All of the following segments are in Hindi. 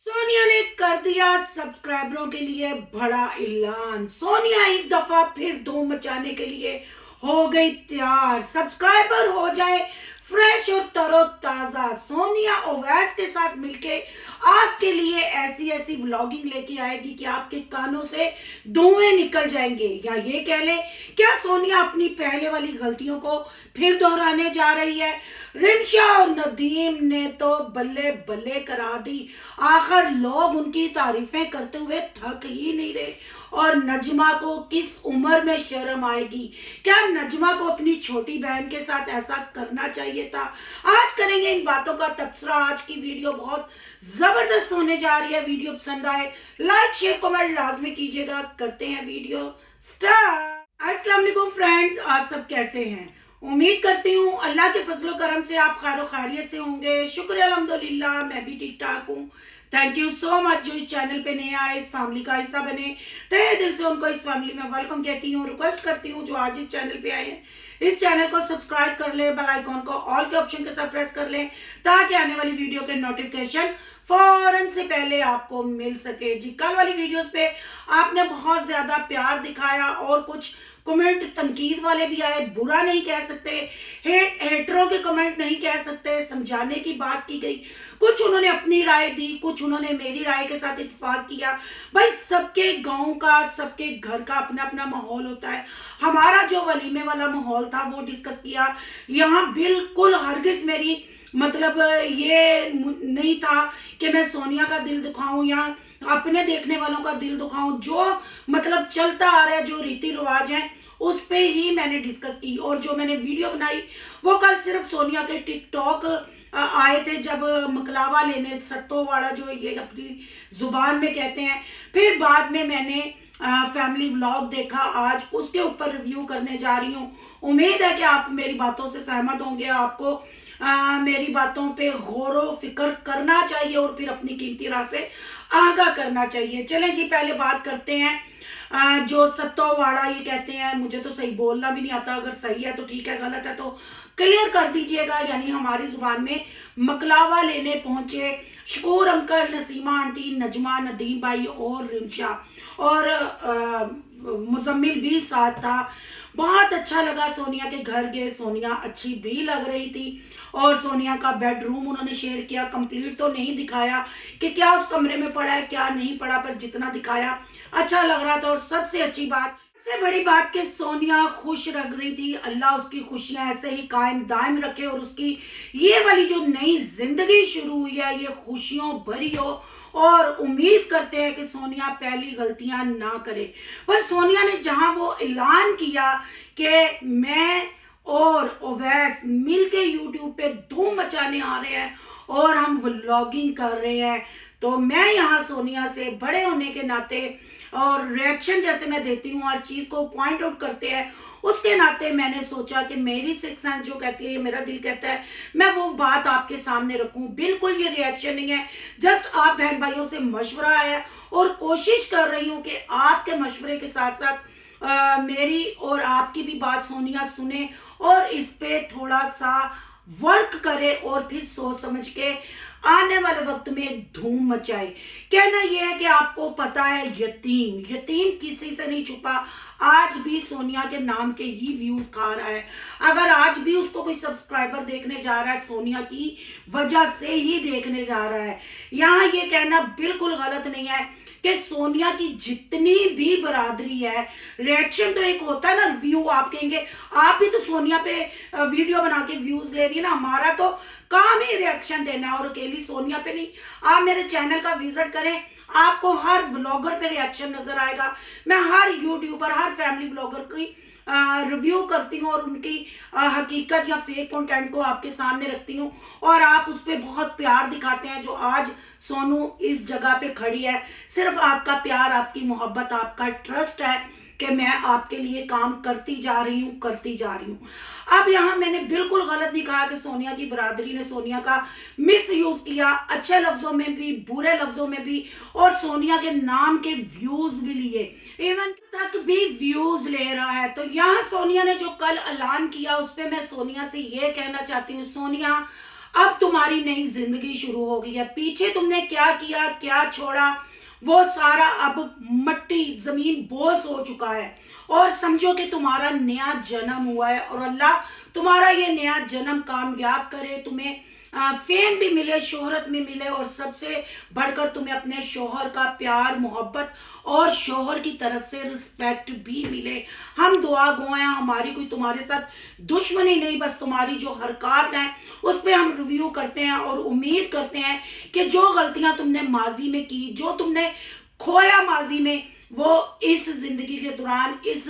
सोनिया ने कर दिया सब्सक्राइबरों के लिए बड़ा ऐलान। सोनिया एक दफा फिर धूम मचाने के लिए हो गई तैयार। सब्सक्राइबर हो जाए फ्रेश और तरोताजा। सोनिया ओवैस के साथ मिलके आपके लिए ऐसी ऐसी व्लॉगिंग लेके आएगी कि आपके कानों से धुएं निकल जाएंगे। या ये कह ले, क्या सोनिया अपनी पहले वाली गलतियों को फिर दोहराने जा रही है? रिंशा और नदीम ने तो बल्ले बल्ले करा दी। आखिर लोग उनकी तारीफें करते हुए थक ही नहीं रहे। और नजमा को किस उम्र में शर्म आएगी? क्या नजमा को अपनी छोटी बहन के साथ ऐसा करना चाहिए था? आज करेंगे इन बातों का तबसरा। आज की वीडियो बहुत जबरदस्त होने जा रही है। वीडियो पसंद आए लाइक शेयर कमेंट लाजमी कीजिएगा। करते हैं वीडियो स्टार्ट। अस्सलाम वालेकुम फ्रेंड्स, आप सब कैसे हैं? उम्मीद करती हूँ अल्लाह के फजलो करम से आप खैर खैरियत से होंगे। शुक्र अल्हम्दुलिल्लाह, मैं भी ठीक ठाक हूँ। थैंक यू सो मच जो इस चैनल पे नए आए, इस फैमिली का हिस्सा बने। तहे दिल से उनको इस फैमिली में वेलकम कहती हूँ। रिक्वेस्ट करती हूँ जो आज इस चैनल पे आए हैं, इस चैनल को सब्सक्राइब कर ले, बेल आइकॉन को ऑल के ऑप्शन के साथ प्रेस कर ले ताकि आने वाली वीडियो के नोटिफिकेशन फौरन से पहले आपको मिल सके। जी, कल वाली वीडियोस पे आपने बहुत ज्यादा प्यार दिखाया और कुछ कमेंट तनकीद वाले भी आए। बुरा नहीं कह सकते, हेटरों के कमेंट नहीं कह सकते, समझाने की बात की गई। कुछ उन्होंने अपनी राय दी, कुछ उन्होंने मेरी राय के साथ इत्तेफाक किया। भाई, सबके गांव का, सबके घर का अपना अपना माहौल होता है। हमारा जो वलीमे वाला माहौल था वो डिस्कस किया। यहाँ बिल्कुल हरगिज मेरी मतलब ये नहीं था कि मैं सोनिया का दिल दुखाऊं या अपने देखने वालों का दिल दुखाऊं। जो मतलब चलता आ रहा है, जो रीति रिवाज है, उस पे ही मैंने डिस्कस की। और जो मैंने वीडियो बनाई वो कल सिर्फ सोनिया के टिकटॉक आए थे, जब मकलावा लेने सत्तोवाड़ा जो ये अपनी जुबान में कहते हैं। फिर बाद में मैंने फैमिली व्लॉग देखा, आज उसके ऊपर रिव्यू करने जा रही हूँ। उम्मीद है कि आप मेरी बातों से सहमत होंगे। आपको मेरी बातों पे गौर व फिक्र करना चाहिए और फिर अपनी कीमती राय से आगाह करना चाहिए। चलें जी, पहले बात करते हैं जो सत्तोवाड़ा ये कहते हैं। मुझे तो सही बोलना भी नहीं आता, अगर सही है तो ठीक है, गलत है तो क्लियर कर दीजिएगा। यानी हमारी जुबान में मकलावा लेने पहुंचे शकूर अंकल, नसीमा आंटी, नजमा, नदीम भाई और रिंशा और मुजम्मिल भी साथ था। बहुत अच्छा लगा। सोनिया के घर गए, सोनिया अच्छी भी लग रही थी और सोनिया का बेडरूम उन्होंने शेयर किया। कंप्लीट तो नहीं दिखाया कि क्या उस कमरे में पड़ा है क्या नहीं पड़ा, पर जितना दिखाया अच्छा लग रहा था। और सबसे अच्छी बात, सबसे बड़ी बात कि सोनिया खुश लग रही थी। अल्लाह उसकी खुशियां ऐसे ही कायम दायम रखे और उसकी ये वाली जो नई जिंदगी शुरू हुई है ये खुशियों भरी हो। और उम्मीद करते हैं कि सोनिया पहली गलतियां ना करे। पर सोनिया ने जहां वो ऐलान किया कि मैं और ओवैस मिलके यूट्यूब पे धूम मचाने आ रहे हैं और हम व्लॉगिंग कर रहे हैं, तो मैं यहाँ सोनिया से बड़े होने के नाते और रिएक्शन जैसे मैं देती हूँ, हर चीज को पॉइंट आउट करते हैं, उसके नाते मैंने सोचा कि मेरी सिक्स सेंस जो कहती है, मेरा दिल कहता है, मैं वो बात आपके सामने रखूं। बिल्कुल ये रिएक्शन नहीं है, जस्ट आप बहन भाइयों से मशवरा है और कोशिश कर रही हूं कि आपके मशवरे के साथ साथ मेरी और आपकी भी बात सोनिया सुने और इस पे थोड़ा सा वर्क करे और फिर सोच समझ के आने वाले वक्त में धूम मचाए। कहना यह है कि आपको पता है, यतीम यतीम किसी से नहीं छुपा। आज भी सोनिया के नाम के ही व्यूज खा रहा है। अगर आज भी उसको कोई सब्सक्राइबर देखने जा रहा है, सोनिया की वजह से ही देखने जा रहा है। यहाँ ये कहना बिल्कुल गलत नहीं है कि सोनिया की जितनी भी बरादरी है, रिएक्शन तो एक होता है ना, व्यू। आप कहेंगे आप भी तो सोनिया पे वीडियो बना के व्यूज ले रही है ना, हमारा तो काम ही रिएक्शन देना है और अकेली सोनिया पे नहीं। आप मेरे चैनल का विजिट करें, आपको हर व्लॉगर पे रिएक्शन नजर आएगा। मैं हर यूट्यूबर, हर फैमिली व्लॉगर की रिव्यू करती हूँ और उनकी हकीकत या फेक कंटेंट को आपके सामने रखती हूँ और आप उस पर बहुत प्यार दिखाते हैं। जो आज सोनू इस जगह पे खड़ी है, सिर्फ आपका प्यार, आपकी मोहब्बत, आपका ट्रस्ट है कि मैं आपके लिए काम करती जा रही हूँ। अब यहाँ मैंने बिल्कुल गलत नहीं कहा कि सोनिया की बरादरी ने सोनिया का मिस यूज किया, अच्छे लफ्जों में भी बुरे लफ्जों में भी, और सोनिया के नाम के व्यूज भी लिए, इवन तक भी व्यूज ले रहा है। तो यहाँ सोनिया ने जो कल ऐलान किया उस पर मैं सोनिया से ये कहना चाहती हूँ, सोनिया अब तुम्हारी नई जिंदगी शुरू हो गई है। पीछे तुमने क्या किया, क्या छोड़ा, वो सारा अब मट्टी जमीन बोझ हो चुका है। और समझो कि तुम्हारा नया जन्म हुआ है और अल्लाह तुम्हारा ये नया जन्म कामयाब करे, तुम्हें फेम भी मिले, शोहरत में मिले, और सबसे बढ़कर तुम्हें अपने शोहर का प्यार मोहब्बत और शोहर की तरफ से रिस्पेक्ट भी मिले। हम दुआ गो हैं, हमारी कोई तुम्हारे साथ दुश्मनी नहीं, बस तुम्हारी जो हरकत हैं उस पर हम रिव्यू करते हैं और उम्मीद करते हैं कि जो गलतियां तुमने माजी में की, जो तुमने खोया माजी में, वो इस जिंदगी के दौरान, इस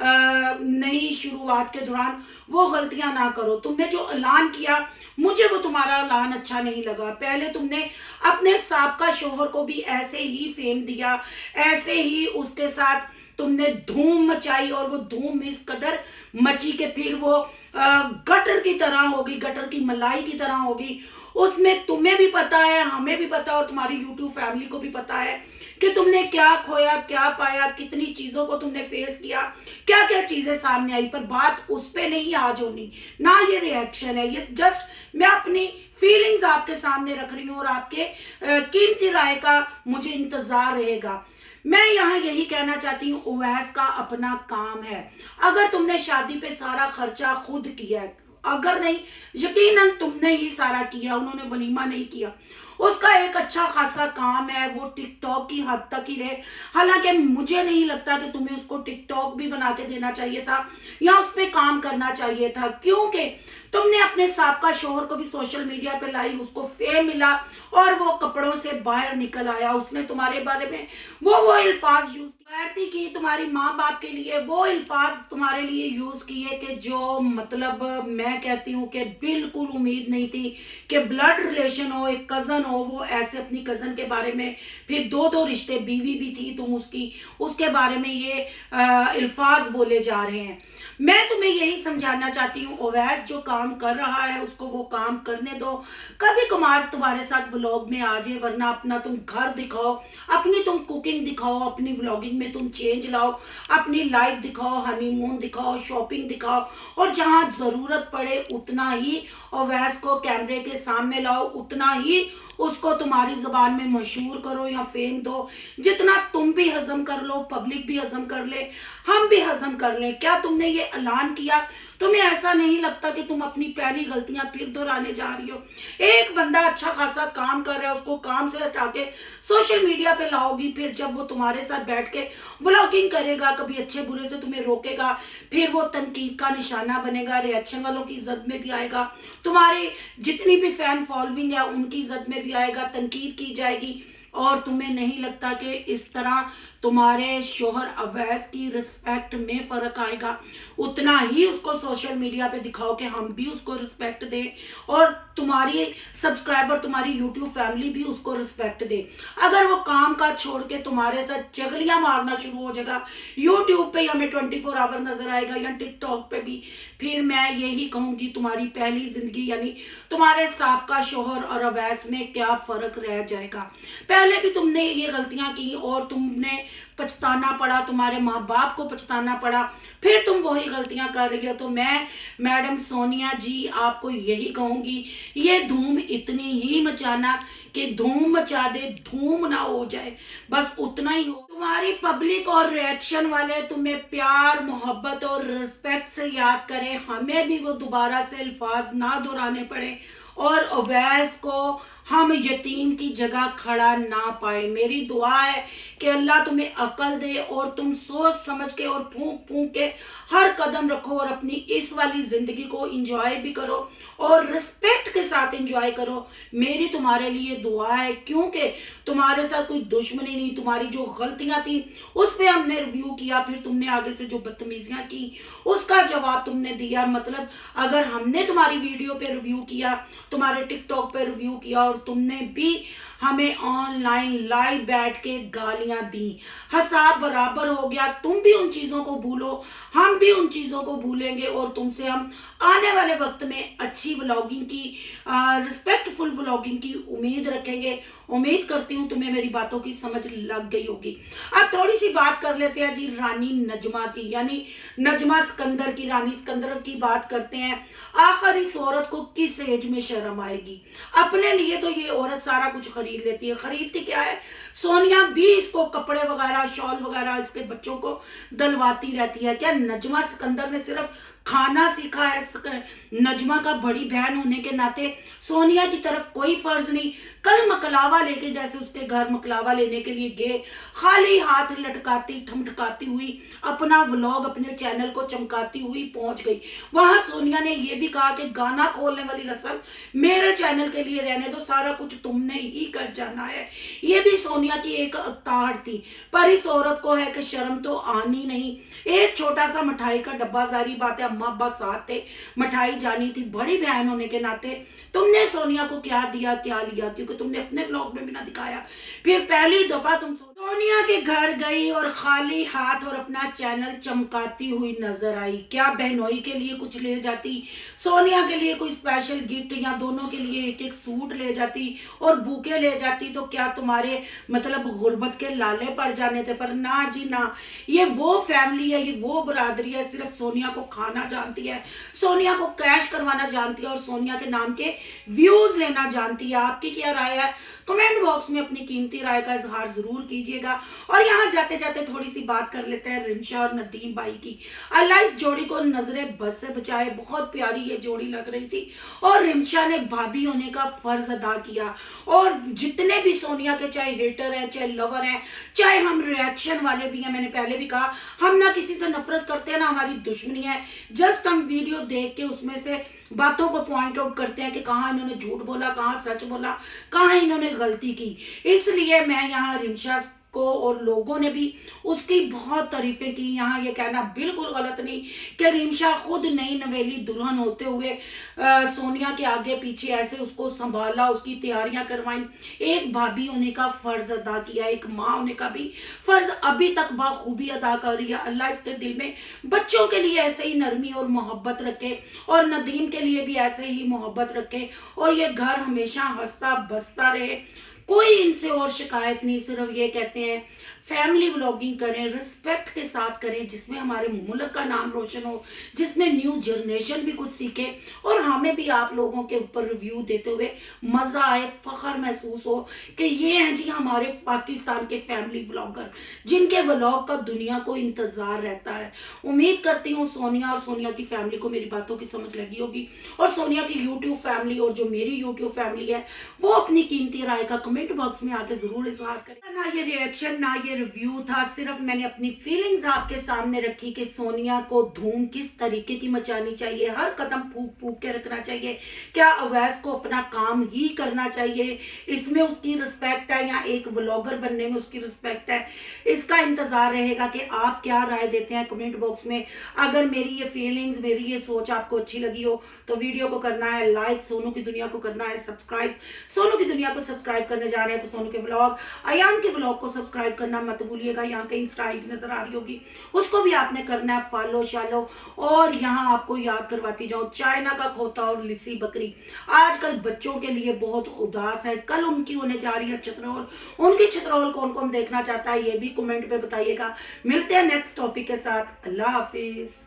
नई शुरुआत के दौरान वो गलतियां ना करो। तुमने जो ऐलान किया, मुझे वो तुम्हारा ऐलान अच्छा नहीं लगा। पहले तुमने अपने साबका शोहर को भी ऐसे ही फेम दिया, ऐसे ही उसके साथ तुमने धूम मचाई, और वो धूम इस कदर मची कि फिर वो गटर की तरह होगी, गटर की मलाई की तरह होगी। उसमें तुम्हें भी पता है, हमें भी पता है, और तुम्हारी यूट्यूब फैमिली को भी पता है कि तुमने क्या खोया, क्या पाया, कितनी चीजों को तुमने फेस किया, क्या क्या चीजें सामने आई। पर बात उस पे नहीं आज होनी, ना ये रिएक्शन है, ये जस्ट मैं अपनी फीलिंग्स आपके सामने रख रही हूँ, और आपके कीमती राय का मुझे इंतजार रहेगा। मैं यहाँ यही कहना चाहती हूँ, उवैस का अपना काम है। अगर तुमने शादी पे सारा खर्चा खुद किया है, अगर नहीं, यकीनन तुमने ही सारा किया, उन्होंने वलीमा नहीं किया, उसका एक अच्छा खासा काम है, वो टिकटॉक की हद तक ही रहे। हालांकि मुझे नहीं लगता कि तुम्हें उसको टिकटॉक भी बना के देना चाहिए था या उस पर काम करना चाहिए था, क्योंकि तुमने अपने साबका शोहर को भी सोशल मीडिया पे लाई, उसको फेम मिला और वो कपड़ों से बाहर निकल आया। उसने तुम्हारे बारे में वो अल्फाज यूज की, तुम्हारी माँ बाप के लिए वो अल्फाज तुम्हारे लिए यूज किए कि जो मतलब मैं कहती हूँ कि बिल्कुल उम्मीद नहीं थी कि ब्लड रिलेशन हो, एक कजन हो, वो ऐसे अपनी कजन के बारे में, फिर दो रिश्ते, बीवी भी थी तुम उसकी, उसके बारे में ये अल्फाज बोले जा रहे हैं। मैं तुम्हें यही समझाना चाहती हूँ, ओवैस जो काम कर रहा है उसको वो काम करने दो। कभी कभार तुम्हारे साथ व्लॉग में आ जाए, वरना अपना तुम घर दिखाओ, अपनी तुम कुकिंग दिखाओ, अपनी व्लॉगिंग में तुम चेंज लाओ, अपनी लाइफ दिखाओ, हनीमून दिखाओ, शॉपिंग दिखाओ, और जहाँ जरूरत पड़े उतना ही ओवैस को कैमरे के सामने लाओ, उतना ही उसको तुम्हारी जबान में मशहूर करो या फेम दो। जितना तुम भी हजम कर लो, पब्लिक भी हजम कर ले, हम भी हजम कर लें। क्या तुमने ये ऐलान किया, तुम्हें ऐसा नहीं लगता कि तुम अपनी पहली गलतियां फिर दोहराने जा रही हो? एक बंदा अच्छा खासा काम कर रहा है, उसको काम से हटा के सोशल मीडिया पे लाओगी, फिर जब वो तुम्हारे साथ बैठ के व्लॉगिंग करेगा, कभी अच्छे बुरे से तुम्हें रोकेगा, फिर वो तनकीद का निशाना बनेगा, रिएक्शन वालों की इज्जत में भी आएगा, तुम्हारे जितनी भी फैन फॉलोइंग है उनकी इज्जत में भी आएगा, तनकीद की जाएगी। और तुम्हें नहीं लगता कि इस तरह तुम्हारे शोहर अवैस की रिस्पेक्ट में फर्क आएगा? उतना ही उसको सोशल मीडिया पे दिखाओ कि हम भी उसको रिस्पेक्ट दें, और तुम्हारी सब्सक्राइबर, तुम्हारी यूट्यूब फैमिली भी उसको रिस्पेक्ट दे। अगर वो काम काज छोड़ के तुम्हारे साथ चगलियां मारना शुरू हो जाएगा, यूट्यूब पे हमें 24 आवर नजर आएगा या टिकटॉक पे भी, फिर मैं यही कहूंगी तुम्हारी पहली जिंदगी यानी तुम्हारे साबका शोहर और अवैस में क्या फर्क रह जाएगा। पहले भी तुमने ये गलतियां की और तुमने पछताना पड़ा, तुम्हारे माँ बाप को पछताना पड़ा, फिर तुम वही गलतियां कर रही हो। तो मैं मैडम सोनिया जी आपको यही कहूंगी, ये धूम इतनी ही मचाना कि धूम मचा दे, धूम ना हो जाए, बस उतना ही हो। तुम्हारी पब्लिक और रिएक्शन वाले तुम्हें प्यार मोहब्बत और रिस्पेक्ट से याद करें, हमें भी वो दोबारा से अल्फाज ना दोहराने पड़े, और अवैस को हम यतीम की जगह खड़ा ना पाए। मेरी दुआ है कि अल्लाह तुम्हें अकल दे और तुम सोच समझ के और फूंक फूंक के हर कदम रखो, और अपनी इस वाली जिंदगी को एंजॉय भी करो और रिस्पेक्ट के साथ एंजॉय करो। मेरी तुम्हारे लिए दुआ है, क्योंकि तुम्हारे साथ कोई दुश्मनी नहीं। तुम्हारी जो गलतियां थी उस पर हमने रिव्यू किया, फिर तुमने आगे से जो बदतमीजियां की उसका जवाब तुमने दिया। मतलब अगर हमने तुम्हारी वीडियो पे रिव्यू किया, तुम्हारे टिकटॉक पे रिव्यू किया, और तुमने भी हमें ऑनलाइन लाइव बैठ के गालियां दी, हिसाब बराबर हो गया। तुम भी उन चीजों को भूलो, हम भी उन चीजों को भूलेंगे, और तुमसे हम आने वाले वक्त में अच्छी व्लॉगिंग की, रिस्पेक्टफुल व्लॉगिंग की उम्मीद रखेंगे। उम्मीद करती हूँ तुम्हें मेरी बातों की समझ लग गई होगी। अब थोड़ी सी बात कर लेते हैं जी रानी नजमा की, यानी नजमा सिकंदर की, रानी सिकंदर की बात करते हैं। आखिर इस औरत को किस एज में शर्म आएगी? अपने लिए तो ये औरत सारा कुछ खरीद लेती है। खरीदती क्या है? सोनिया भी इसको कपड़े वगैरह, शॉल वगैरह इसके बच्चों को दलवाती रहती है। क्या नजमा सिकंदर ने सिर्फ खाना सीखा है? नजमा का बड़ी बहन होने के नाते सोनिया की तरफ कोई फर्ज नहीं। कल मकलावा लेके, जैसे उसके घर मकलावा लेने के लिए गए, खाली हाथ लटकाती ठमठकाती हुई अपना व्लॉग अपने चैनल को चमकाती हुई पहुंच गई। वहां सोनिया ने यह भी कहा कि गाना खोलने वाली रस्म मेरे चैनल के लिए रहने दो, सारा कुछ तुमने ही कर जाना है। ये भी सोनिया की एक अताड़ थी। पर इस औरत को है कि शर्म तो आनी नहीं। एक छोटा सा मिठाई का डब्बा, जारी बात है अम्मा अब्बा साथ थे, मिठाई जानी थी, बड़ी बहन होने के नाते तुमने सोनिया को क्या दिया क्या लिया? क्योंकि तुमने अपने ब्लॉग में भी ना दिखाया। फिर पहली दफा तुम सोनिया के घर गई और खाली हाथ और अपना चैनल चमकाती हुई नजर आई। क्या बहनोई के लिए कुछ ले जाती? सोनिया के लिए कोई स्पेशल गिफ्ट या दोनों के लिए एक एक सूट ले जाती और बुके ले जाती तो क्या तुम्हारे मतलब गुर्बत के लाले पड़ जाने थे? पर ना जी ना, ये वो फैमिली है, ये वो बरादरी है, सिर्फ सोनिया को खाना जानती है, सोनिया को कैश करवाना जानती है और सोनिया के नाम के व्यूज लेना जानती है। आपकी क्या राय है? कमेंट बॉक्स में अपनी कीमती राय का इजहार जरूर कीजिएगा। और यहाँ जाते जाते थोड़ी सी बात कर लेते हैं रिमशा और नदीम भाई की। अल्लाह इस जोड़ी को नजरे बद से बचाए। बहुत प्यारी ये जोड़ी लग रही थी और रिमशा ने भाभी होने का फर्ज अदा किया। और जितने भी सोनिया के चाहे हेटर हैं, चाहे लवर हैं, चाहे हम रिएक्शन वाले भी हैं, मैंने पहले भी कहा हम ना किसी से नफरत करते हैं ना हमारी दुश्मनी है। जस्ट हम वीडियो देख के उसमें से बातों को पॉइंट आउट करते हैं कि कहाँ इन्होंने झूठ बोला, कहाँ सच बोला, कहाँ इन्होंने गलती की। इसलिए मैं यहाँ रिमशा को, और लोगों ने भी उसकी बहुत तारीफें की। यहाँ ये कहना बिल्कुल गलत नहीं कि रिमशा खुद नई नवेली दुल्हन होते हुए सोनिया के आगे पीछे ऐसे उसको संभाला, उसकी तैयारियां करवाई। एक भाभी होने का फर्ज अदा किया, एक माँ होने का भी फर्ज अभी तक बाखूबी अदा कर रही है। अल्लाह इसके दिल में बच्चों के लिए ऐसे ही नरमी और मोहब्बत रखे और नदीम के लिए भी ऐसे ही मोहब्बत रखे और ये घर हमेशा हंसता बसता रहे। कोई इनसे और शिकायत नहीं। सिर्फ ये कहते हैं फैमिली व्लॉगिंग करें, रिस्पेक्ट के साथ करें, जिसमें हमारे मुल्क का नाम रोशन हो, जिसमें न्यू जनरेशन भी कुछ सीखे और हमें भी आप लोगों के ऊपर रिव्यू देते हुए मज़ा आए, फ़ख्र महसूस हो कि ये हैं जी हमारे पाकिस्तान के फैमिली व्लॉगर जिनके व्लॉग का दुनिया को इंतज़ार रहता है। उम्मीद करती हूँ सोनिया और सोनिया की फैमिली को मेरी बातों की समझ लगी होगी और सोनिया की यूट्यूब फैमिली और जो मेरी यूट्यूब फैमिली है वो अपनी कीमती राय का कमेंट बॉक्स में आके ज़रूर इजहार करें। ना ये रिएक्शन ना ये रिव्यू था, सिर्फ मैंने अपनी फीलिंग्स आपके सामने रखी कि सोनिया को धूम किस तरीके की मचानी चाहिए, हर कदम फूक फूक के रखना चाहिए। क्या अवैस को अपना काम ही करना चाहिए, इसमें उसकी रिस्पेक्ट है या एक व्लॉगर बनने में उसकी रिस्पेक्ट है? इसका इंतजार रहेगा कि आप क्या राय देते हैं कमेंट बॉक्स में। अगर मेरी ये फीलिंग्स, मेरी ये सोच आपको अच्छी लगी हो तो वीडियो को करना है लाइक, सोनू की दुनिया को करना है सब्सक्राइब। सोनू की दुनिया को सब्सक्राइब करने जा रहे हैं तो सोनू के व्लॉग, अयान के व्लॉग को सब्सक्राइब करना मत भूलिएगा। यहाँ कहीं इंस्टा आईडी नजर आ रही होगी, उसको भी आपने करना है फॉलो शालो। और यहाँ आपको याद करवाती जाऊँ, चाइना का खोता और लिसी बकरी आजकल बच्चों के लिए बहुत उदास है। कल उनकी होने जा रही है छतरौल, उनकी छतरौल कौन कौन देखना चाहता है ये भी कमेंट पे बताइएगा। मिलते हैं नेक्स्ट टॉपिक के साथ। अल्लाह हाफिज।